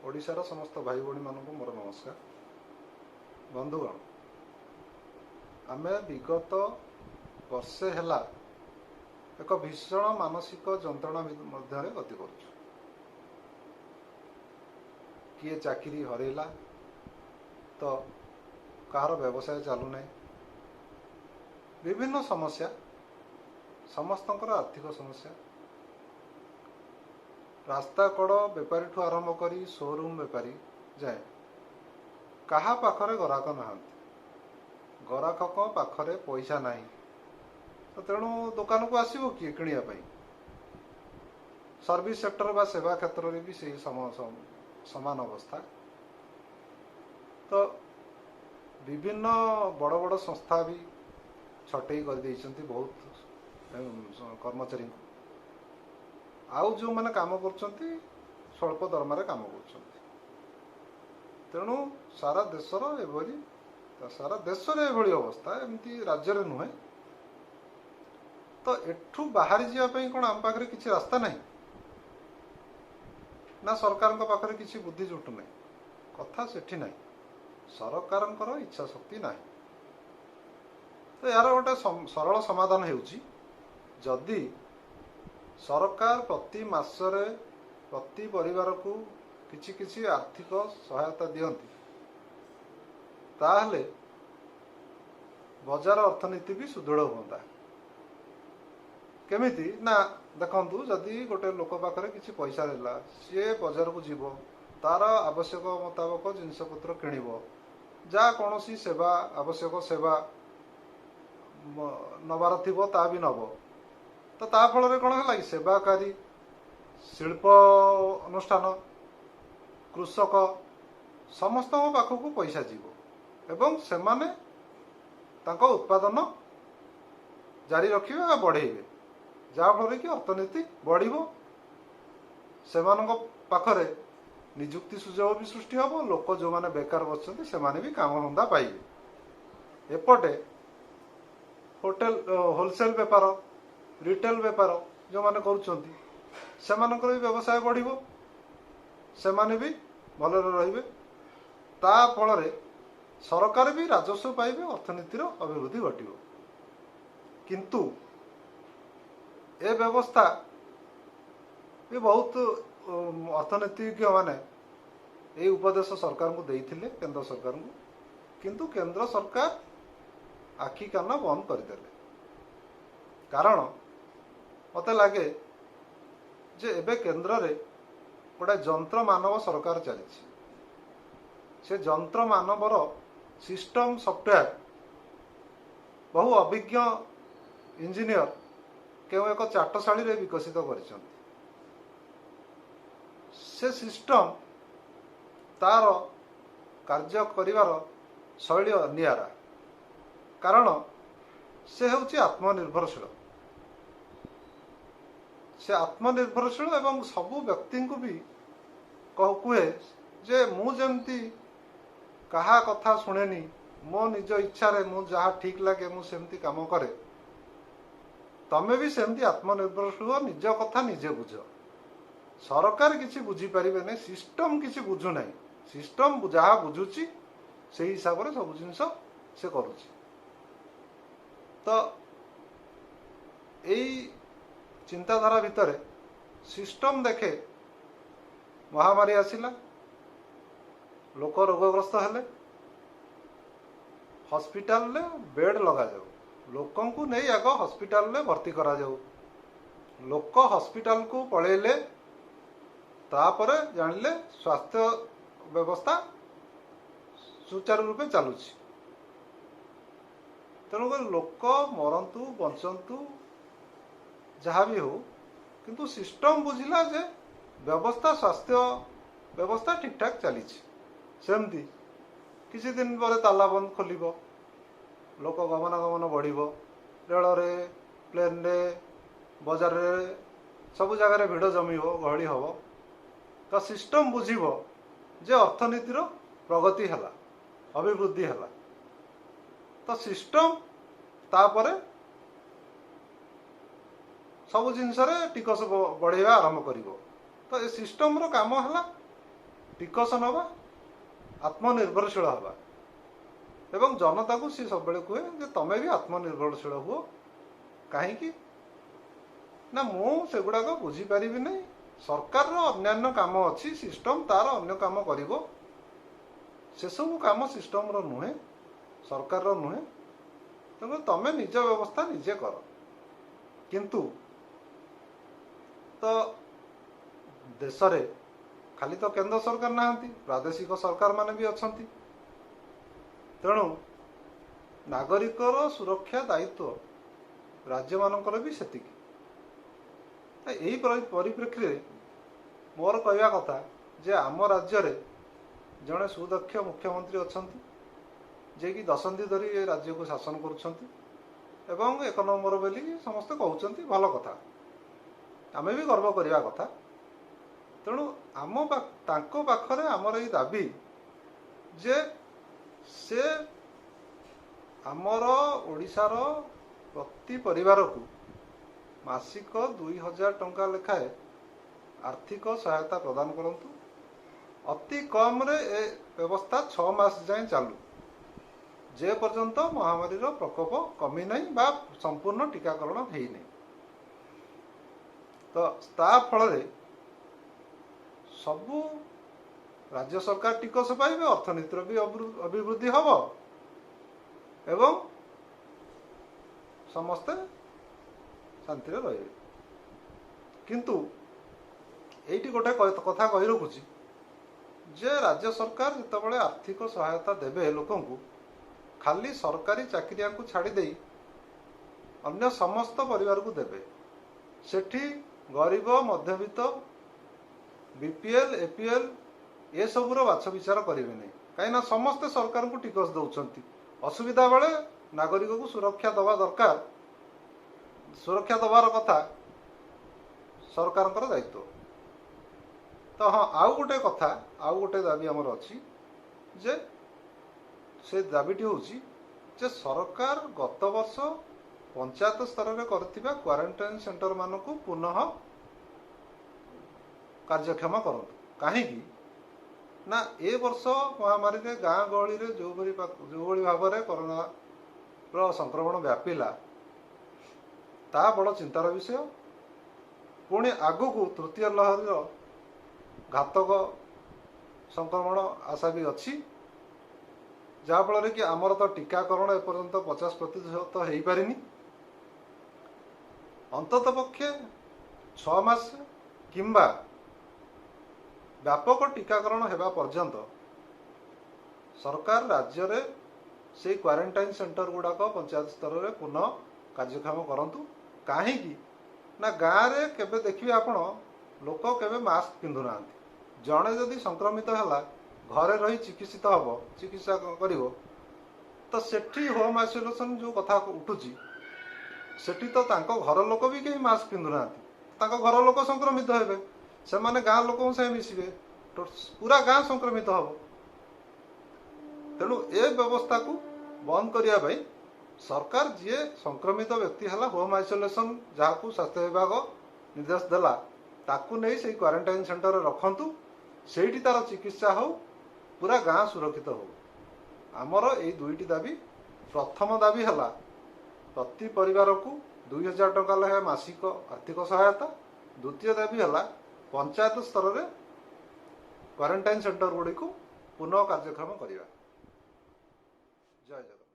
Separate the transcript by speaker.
Speaker 1: ओडिशार समस्त भाई भौणी मानक मोर नमस्कार। बंधुगण, आमे विगत वर्षे हेला एक भीषण मानसिक जंत्रणा मध्य गति करुछु। किए चाकरी हरैला तो कहार व्यवसाय चालू ना, विभिन्न समस्या, समस्तंकर आर्थिक समस्या, रास्ता कड़ बेपारी ठू आरंभ करी शोरूम बेपारी जाए कहा पाखरे गराक ना, गराक पाखरे पैसा नहीं, तो तेणु दुकान को आसो किए किणापी। सर्विस सेक्टर बा सेवा क्षेत्र में भी से समान अवस्था। तो विभिन्न बड़ बड़ संस्था भी छटई कर देइछंती बहुत कर्मचारी को। आउ जो मैंने काम करछंती स्वल्प दरमारे काम करछंती। तेणु सारा देशर एभली सारा देशर एभली अवस्था, एमती राज्य रे नुहे। तो एठू बाहरी जीवा पई कोन आम पाखरे किछि रास्ता नहीं ना, सरकार पाखरे किछि बुद्धि जुटु नहीं। कथा सेठी नहीं, सरकारंकर इच्छा शक्ति नहीं। तो यार गोटे सरल समाधान हेउछि, जदि सरकार प्रति मासरे प्रति परिवार को किछि किछि आर्थिक सहायता दियंती, ताहले बजार अर्थनीति भी सुदृढ़ होता। केमिति ना देखंतु, जदि गोटे लोक पाखरे किछि पैसा रहला, सी बजार को जीव, तार आवश्यक मुताबक जिनस पत्र किणिबो, जा कौनसी सेवा आवश्यक सेवा नबार थिबो ता भी नब। तो ता फल कौन है, सेवाकारी शिल्प अनुष्ठान कृषक समस्त पाखक पैसा जीव एवं सेमाने तांको उत्पादन जारी रखिबे बढ़ेबे, जहाँफल कि अर्थनीति बढ़िबो, सेमानक पाखरे निजुक्ति सुजोग भी सृष्टि हम, लोक जो माने बेकार बसछन्ति सेमाने भी काम धंदा पाइबे। एपटे होटेल होलसेल बेपार रिटेल बेपार जो माने करूछन्ति सेमानकर भी व्यवसाय बढ़िबो, सेमाने भी भलरे रहिबे। ता फल सरकार भी राजस्व पाइबे, अर्थनीतिर अभिवृद्धि घटिबो। किंतु ए व्यवस्था भी बहुत अर्थनीतिज्ञ माने ये उपदेश सरकार को देइथिले, केंद्र सरकार को। किंतु केंद्र सरकार आखि कान बंद करदेले। कारण मते लगे जे एबे केंद्र रे गोटे जंत्र मानव सरकार चली। से जंत्र मानवर सिस्टम सॉफ्टवेयर बहु अभिज्ञ इंजीनियर केउ एक चाटशाली रे विकसित करिसंती। से सिस्टम तार कार्य करिवार शैली नियारा, कारण से होउछि आत्मनिर्भरशील। से आत्मनिर्भरशील एवं सबु व्यक्ति को भी कहे जे मु जेमती कहा कथा शुणेनी, मो निज इच्छा रे मु जहाँ ठीक लगे मु सेमती काम करे, तमे भी सेमती आत्मनिर्भरशील, निज कथा निजे बुझ। सरकार किसी बुझी पारिबे नहीं, सिस्टम किसी बुझु नहीं। सिस्टम जहाँ बुझुची से हिसाब से सब जिनस से करुची। तो यही चिंताधारा भितर सिस्टम देखे महामारी आसिला, लोक रोगग्रस्त हेले, हॉस्पिटल ले बेड लगा जाऊ, लोकं को नहीं आग हॉस्पिटल ले भर्ती करा जाऊ। लोक हॉस्पिटल को पळेले, तापर जानिले स्वास्थ्य व्यवस्था सुचारू रूपे चलुची। तेणुक लोक मरंतु बंचंतु जहाँ भी हो, किंतु सिस्टम बुझिला जे व्यवस्था स्वास्थ्य व्यवस्था ठीक ठाक चली। सेमती किसी दिन पर ताला बंद खोलिब, लोक गमनागमन बढ़िब, रेल रे प्लेन रे बजार रे सब जगार भिड़ जमिब, गहली हम। तो सिस्टम बुझिब जे अर्थनीतिर प्रगति हैला, अभिवृद्धि हैला। तो सिस्टम तापरे सब जिनस टिकस बढ़ेवा आरंभ करिवो। तो ये सिस्टम रो काम हैला टिकस नवा आत्मनिर्भरशील हवा एवं जनता को सी सब कहे जे तमें भी आत्मनिर्भरशील हुओ कहीं ना से गुड़ाक बुझीपारि नहीं सरकार अन्य काम अच्छी सिस्टम तार अन्य काम करिवो से सब काम सिस्टम रो नुहे सरकार रो नुहे तेणु तमें निज व्यवस्था निजे कर किंतु तो देश रे खाली तो केंद्र सरकार ना प्रादेशिक सरकार माने भी अच्छा तेणु नागरिकर सुरक्षा दायित्व राज्य मानकर भी सेतिकी यही परिप्रेक्षी में मोर कहवा कथा जे आम राज्य रे जड़े सुदक्ष मुख्यमंत्री अच्छा जे कि दशंधि धरी राज्य को शासन करुँच एक नंबर बोली समस्ते कहते भल कथा आमे भी गर्व करवा कथा तेणु आम पाखरे आमर ये दाबी जे से आमर ओडिशार प्रति परिवार को मासिक 2000 टंका लेखाए आर्थिक सहायता प्रदान करंतु अति कम रे ए व्यवस्था 6 मास जाए चालू जे पर्यंत महामारी रो प्रकोप कमी नहीं बा संपूर्ण टीकाकरण है नहीं तो ता फल रे सबू राज्य सरकार टिकस पाइबे अर्थनीतिर भी अभिवृद्धि हब एवं समस्ते शांति रहे किंतु एटी गोटे कथा कही रखुची जे राज्य सरकार जितेबाला आर्थिक सहायता देवे लोक खाली सरकारी चाकरिया को छाड़ी दे अन्य समस्त परिवार को देवे सेठी गरीब मध्यवित्त बीपीएल एपीएल ये सबूर बाछ विचार करेंगे नहीं कहीं समस्ते सरकार को टिकस दौरान असुविधा बेले नागरिक को सुरक्षा दवा दरकार सुरक्षा दबार कथा सरकार दायित्व तो हाँ आउ गोटे कथा आउ गोटे दाबी आमर अच्छी जे से दाबीटी हूँ जे सरकार गत वर्ष पंचायत स्तर में करथिबा क्वारंटाइन सेंटर मान को पुनः कार्यक्षम करूँ कहीं ना ए वर्ष महामारी रे गाँ गहली रे जो भाव में कोरोना रो संक्रमण व्यापिला ता बड़ चिंतार विषय पुणी आगु को तृतीय लहर घातक संक्रमण आशा भी अच्छी जहाँफल कि आमर तो टीकाकरण एपर्यंत 50% हो पारिनी अंतत पक्षे 6 मास किंबा व्यापक टीकाकरण हेबा पर्यंत सरकार राज्य रे से क्वारंटाइन सेंटर गुड़ाक पंचायत स्तर में पुनः कार्यक्षम करंतु कहीं ना गाँव रे केबे देखिए आपण लोक केबे मास्क पिंधु ना जड़े जदि संक्रमित है घरे रही चिकित्सित हम चिकित्सा करिवो तो सेठी होम आइसोलेशन जो कथा उठुची सेठी तो तांको घर लोक भी कहीं मास्क पिंधु ना तांको घर लोक संक्रमित हेबे से माने गाँ लोक से मिसिबे तो पूरा गाँ संक्रमित हम तेणु ए व्यवस्था को बंद करने सरकार जी संक्रमित व्यक्ति है होम आइसोलेशन जहाँ स्वास्थ्य विभाग निर्देश देला ताकू नहीं से क्वारंटाइन सेंटर रखंतु सेठी तार चिकित्सा हो पूरा गाँ सुरक्षित हो आमर ये दुईटी दाबी प्रथम दाबी है प्रति परिवार को 2000 टंका लेखा मासिक आर्थिक सहायता द्वितीय दाबी है पंचायत स्तर में क्वारंटाइन सेंटर गुड़ी को पुनः कार्यक्रम करवा जय जगन्नाथ।